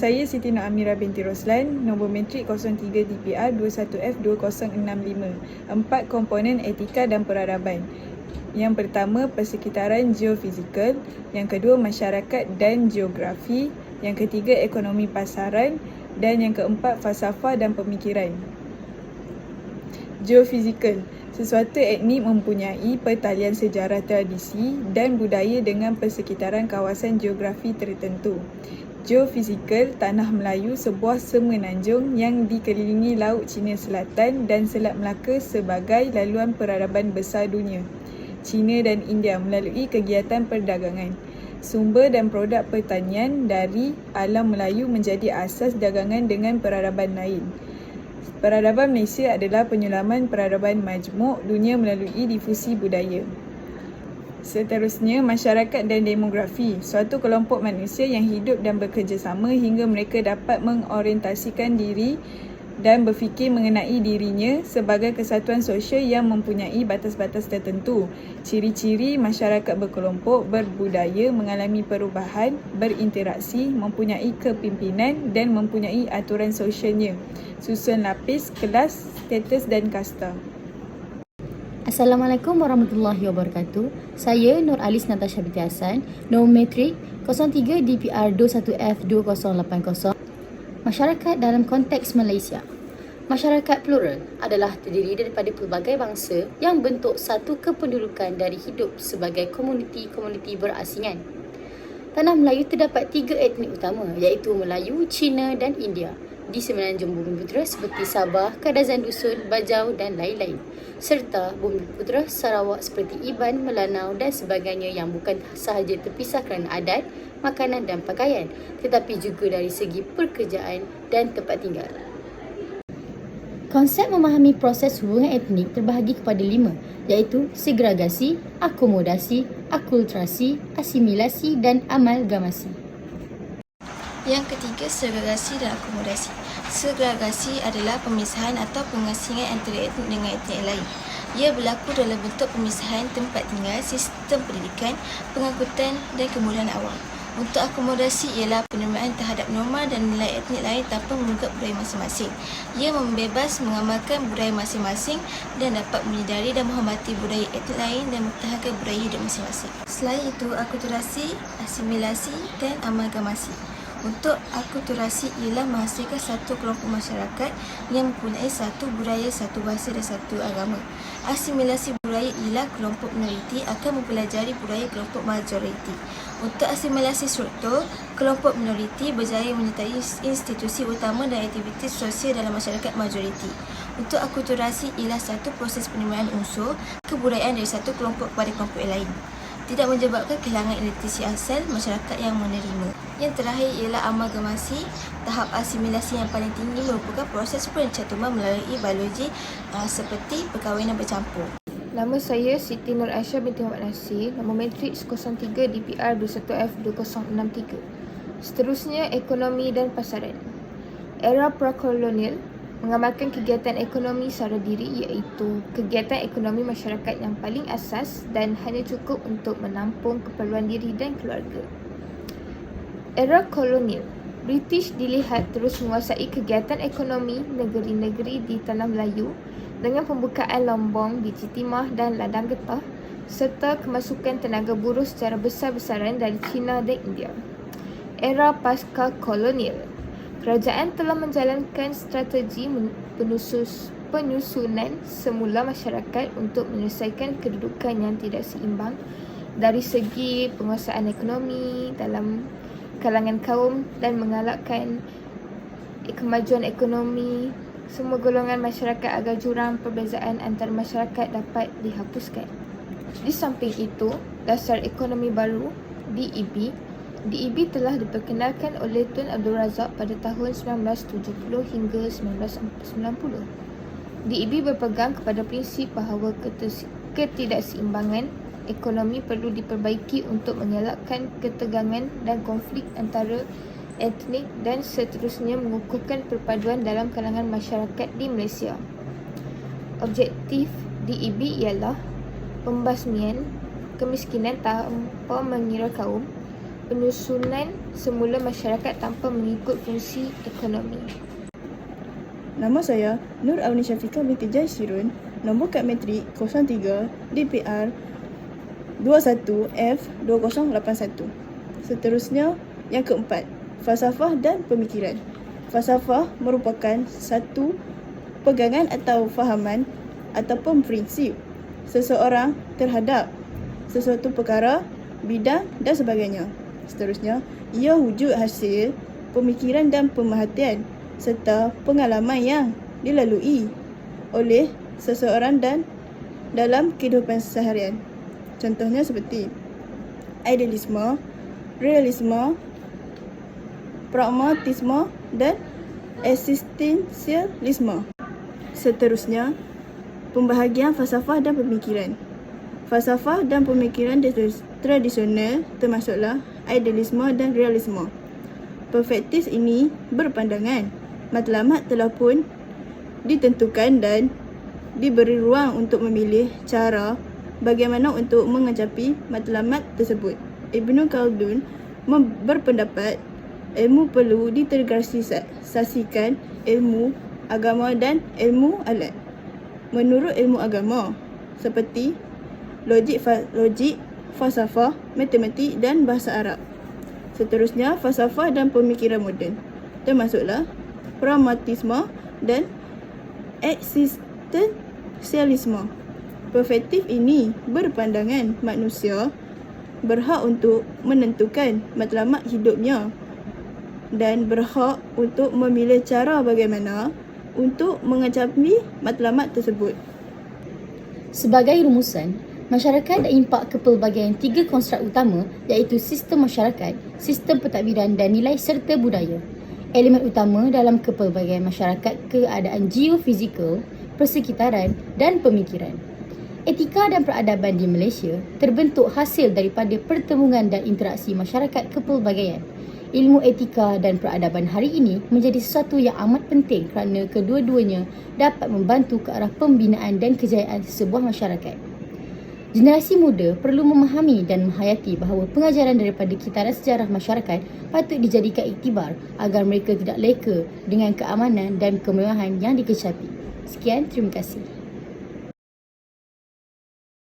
saya Siti Nur Amira binti Roslan, nombor metrik 03 DPR 21F2065. 4 komponen etika dan peradaban. Yang pertama, persekitaran geofizikal. Yang kedua, masyarakat dan geografi. Yang ketiga, ekonomi pasaran. Dan yang keempat, falsafah dan pemikiran. Geofizikal. Sesuatu etnik mempunyai pertalian sejarah, tradisi dan budaya dengan persekitaran kawasan geografi tertentu. Geofizikal, Tanah Melayu sebuah semenanjung yang dikelilingi Laut Cina Selatan dan Selat Melaka sebagai laluan peradaban besar dunia. China dan India melalui kegiatan perdagangan. Sumber dan produk pertanian dari alam Melayu menjadi asas dagangan dengan peradaban lain. Peradaban Malaysia adalah penyulaman peradaban majmuk dunia melalui difusi budaya. Seterusnya, masyarakat dan demografi, suatu kelompok manusia yang hidup dan bekerjasama hingga mereka dapat mengorientasikan diri dan berfikir mengenai dirinya sebagai kesatuan sosial yang mempunyai batas-batas tertentu. Ciri-ciri masyarakat berkelompok, berbudaya, mengalami perubahan, berinteraksi, mempunyai kepimpinan dan mempunyai aturan sosialnya. Susun lapis, kelas, status dan kasta. Assalamualaikum warahmatullahi wabarakatuh. Saya Nur Alis Natasha binti Hassan, nombor metrik 03 DPR 21F2080. Masyarakat dalam konteks Malaysia. Masyarakat plural adalah terdiri daripada pelbagai bangsa yang bentuk satu kependudukan dari hidup sebagai komuniti-komuniti berasingan. Tanah Melayu terdapat 3 etnik utama iaitu Melayu, Cina dan India di semenanjung Bumiputera seperti Sabah, Kadazan Dusun, Bajau dan lain-lain, serta Bumiputera Sarawak seperti Iban, Melanau dan sebagainya yang bukan sahaja terpisah kerana adat, makanan dan pakaian, tetapi juga dari segi pekerjaan dan tempat tinggal. Konsep memahami proses hubungan etnik terbahagi kepada 5, iaitu segregasi, akomodasi, akulturasi, asimilasi dan amalgamasi. Yang ketiga, segregasi dan akomodasi. Segregasi adalah pemisahan atau pengasingan antara etnik dengan etnik lain. Ia berlaku dalam bentuk pemisahan tempat tinggal, sistem pendidikan, pengangkutan dan kemudahan awam. Untuk akomodasi ialah penerimaan terhadap norma dan nilai etnik lain tanpa menunggak budaya masing-masing. Ia membebas mengamalkan budaya masing-masing dan dapat menyedari dan menghormati budaya etnik lain dan mempertahankan budaya hidup masing-masing. Selain itu, akulturasi, asimilasi dan amalgamasi. Untuk akulturasi ialah menghasilkan satu kelompok masyarakat yang mempunyai satu budaya, satu bahasa dan satu agama. Asimilasi budaya ialah kelompok minoriti akan mempelajari budaya kelompok majoriti. Untuk asimilasi struktur, kelompok minoriti berjaya menyertai institusi utama dan aktiviti sosial dalam masyarakat majoriti. Untuk akulturasi ialah satu proses penerimaan unsur kebudayaan dari satu kelompok kepada kelompok yang lain, tidak menyebabkan kehilangan identiti asal masyarakat yang menerima. Yang terakhir ialah amalgamasi. Tahap asimilasi yang paling tinggi merupakan proses pencantuman melalui biologi seperti perkahwinan bercampur. Nama saya Siti Nur Aisyah binti Muhammad Nasir, nombor metrik 03 DPR 21F2063. Seterusnya, ekonomi dan pasaran. Era prakolonial mengamalkan kegiatan ekonomi secara diri iaitu kegiatan ekonomi masyarakat yang paling asas dan hanya cukup untuk menampung keperluan diri dan keluarga. Era kolonial, British dilihat terus menguasai kegiatan ekonomi negeri-negeri di Tanah Melayu dengan pembukaan lombong, biji timah dan ladang getah serta kemasukan tenaga buruh secara besar-besaran dari China dan India. Era pasca kolonial, kerajaan telah menjalankan strategi penyusunan semula masyarakat untuk menyelesaikan kedudukan yang tidak seimbang dari segi penguasaan ekonomi dalam kalangan kaum dan mengalahkan kemajuan ekonomi semua golongan masyarakat agar jurang perbezaan antara masyarakat dapat dihapuskan. Di samping itu, Dasar Ekonomi Baru DEB telah diperkenalkan oleh Tun Abdul Razak pada tahun 1970 hingga 1990. DEB berpegang kepada prinsip bahawa ketidakseimbangan ekonomi perlu diperbaiki untuk mengelakkan ketegangan dan konflik antara etnik dan seterusnya mengukuhkan perpaduan dalam kalangan masyarakat di Malaysia. Objektif DEB ialah pembasmian kemiskinan tanpa mengira kaum, penyusunan semula masyarakat tanpa mengikut fungsi ekonomi. Nama saya Nur Auni Syafiqah binti Jai Shirun, nombor kad matrik 03 DPR 21F2081. Seterusnya, yang keempat, falsafah dan pemikiran. Falsafah merupakan satu pegangan atau fahaman ataupun prinsip seseorang terhadap sesuatu perkara, bidang dan sebagainya. Seterusnya, ia wujud hasil pemikiran dan pemerhatian serta pengalaman yang dilalui oleh seseorang dan dalam kehidupan seharian. Contohnya seperti idealisme, realisme, pragmatisme dan eksistensialisme. Seterusnya, pembahagian falsafah dan pemikiran. Falsafah dan pemikiran tradisional termasuklah idealisme dan realisme. Perspektif ini berpandangan matlamat telah pun ditentukan dan diberi ruang untuk memilih cara bagaimana untuk mencapai matlamat tersebut. Ibnu Khaldun berpendapat ilmu perlu diintegrasikan ilmu agama dan ilmu alat. Menurut ilmu agama seperti logik, falsafah, matematik dan bahasa Arab. Seterusnya, falsafah dan pemikiran moden termasuklah pragmatisme dan eksistensialisme. Perspektif ini berpandangan manusia berhak untuk menentukan matlamat hidupnya dan berhak untuk memilih cara bagaimana untuk mencapai matlamat tersebut. Sebagai rumusan, masyarakat diimpak ke pelbagai 3 konstruk utama iaitu sistem masyarakat, sistem pentadbiran dan nilai serta budaya. Elemen utama dalam kepelbagaian masyarakat keadaan geofizikal, persekitaran dan pemikiran. Etika dan peradaban di Malaysia terbentuk hasil daripada pertemuan dan interaksi masyarakat kepelbagaian. Ilmu etika dan peradaban hari ini menjadi sesuatu yang amat penting kerana kedua-duanya dapat membantu ke arah pembinaan dan kejayaan sebuah masyarakat. Generasi muda perlu memahami dan menghayati bahawa pengajaran daripada kitaran sejarah masyarakat patut dijadikan iktibar agar mereka tidak leka dengan keamanan dan kemewahan yang dikecapi. Sekian, terima kasih.